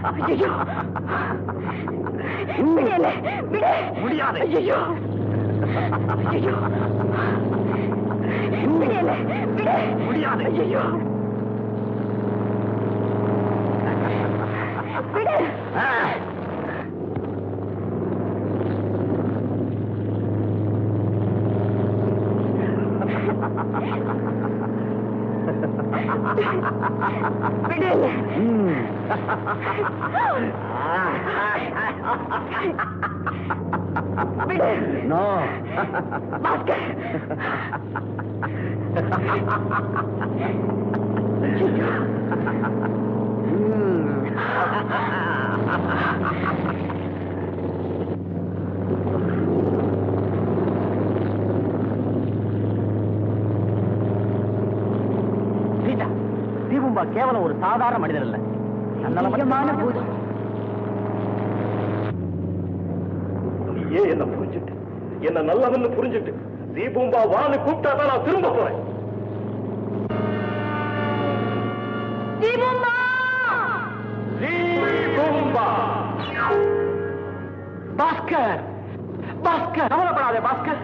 ஐயோ முடியாது. ஐயோ ஐயோ முடியாது. ஐயோ விடு. நோ. பாஸ்கர் தீபம்பா கேவலம் ஒரு சாதாரண மனிதன் இல்ல, நிஜமான பூதம். நீயே என்ன புரிஞ்சுட்டு, என்ன நல்லவன்னு புரிஞ்சுட்டு தீபம்பா வான்னு கூப்பிட்டாதான் நான் திரும்ப போறேன். தீபம்பா தீபம்பா. பாஸ்கர் பாஸ்கர் கவலைப்படாதே பாஸ்கர்.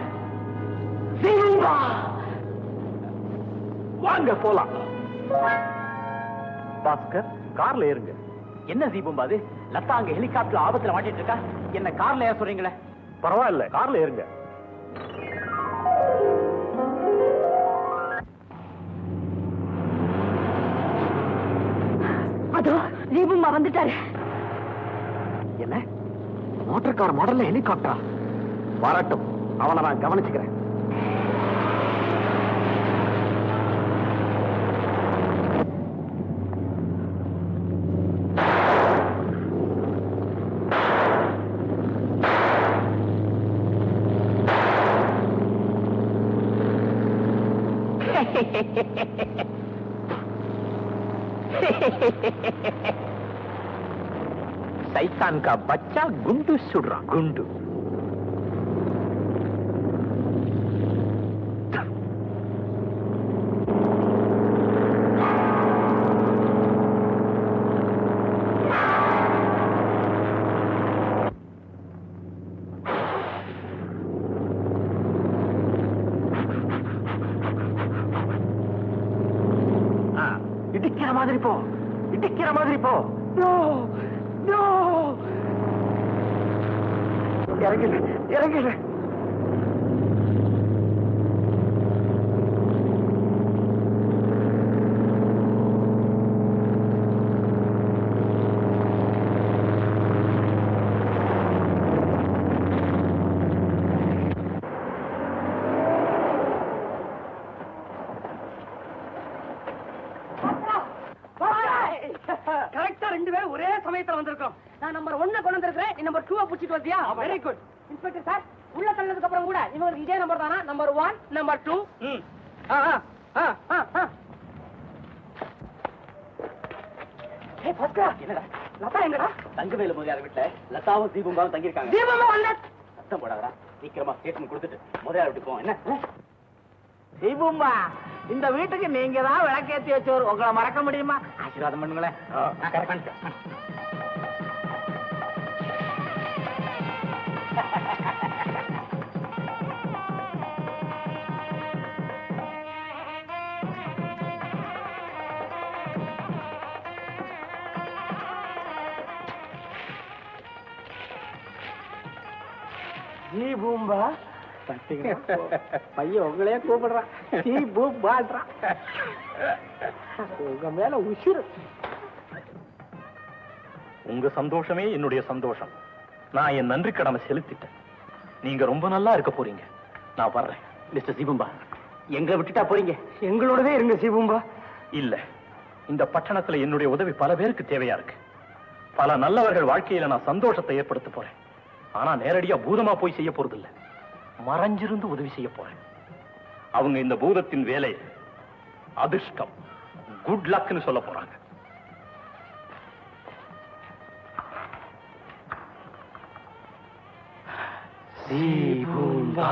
தீபம்பா வாங்க போலாம். பாஸ்கர் கார்ல ஏறுங்க. என்ன தீபம்பா அது? லதா அங்க ஹெலிகாப்டர் ஆபத்துல மாட்டிட்டு இருக்கா, என்ன கார்ல ஏற சொல்றீங்களே? பரவாயில்ல, கார்ல ஏறுங்க. அதோ தீபம்பா வந்துட்டாரு. என்ன மோட்டார் கார் மாடல்ல ஹெலிகாப்டரா? வரட்டும், அவனை நான் கவனிச்சுக்கிறேன். शैतान का बच्चा गुंडू सुड़ रहा गुंडू. இடிக்கிற மாதிரி போ, இடிக்கிற மாதிரி போ. நோ நோ, இறங்கிடு இறங்கிடு. கரெக்டா ரெண்டு பேரும் ஒரே சமயத்துல வந்திருக்கோம். நான் நம்பர் 1 கொண்டு வந்திருக்கேன், நீ நம்பர் 2 புடிச்சிட்டு வந்தியா? Very good. இன்ஸ்பெக்டர் சார், உள்ள தள்ளதுக்கு அப்புறம் கூட இவங்களுக்கு இதே நம்பர் தானா? Number 1 number 2. என்னடா லதா எங்கடா? தங்கவேலு முதலியார் வீட்டுல லதாவும் தீபம்பாவும் தங்கியிருக்காங்க. தீபம்பா வந்த சத்தம் போடாதடா, சீக்கிரமா ஸ்டேட்மெண்ட் கொடுத்துட்டு முதலியார் வீட்டுக்கு போ. என்ன தீபம்பா, இந்த வீட்டுக்கு நீங்க தான் விளக்கேத்தி வச்சவர், உங்களை மறக்க முடியுமா? ஆசீர்வாதம் பண்ணுங்களேன். தீபம்பா பையன் உங்களையே கூப்பிடுறான். உங்க மேல உசிறு. உங்க சந்தோஷமே என்னுடைய சந்தோஷம். நான் என் நன்றி கடமை செலுத்திட்டேன். நீங்க ரொம்ப நல்லா இருக்க போறீங்க. நான் வர்றேன். மிஸ்டர் தீபம்பா, எங்களை விட்டுட்டா போறீங்க? எங்களோடவே இருங்க தீபம்பா. இல்ல, இந்த பட்டணத்துல என்னுடைய உதவி பல பேருக்கு தேவையா இருக்கு. பல நல்லவர்கள் வாழ்க்கையில நான் சந்தோஷத்தை ஏற்படுத்த போறேன். ஆனா நேரடியா பூதமா போய் செய்ய போறது இல்ல, மறைஞ்சிருந்து உதவி செய்ய போறேன். அவங்க இந்த பூதத்தின் வேலை அதிர்ஷ்டம், குட் லக்னு சொல்ல போறாங்க. தீபம்பா.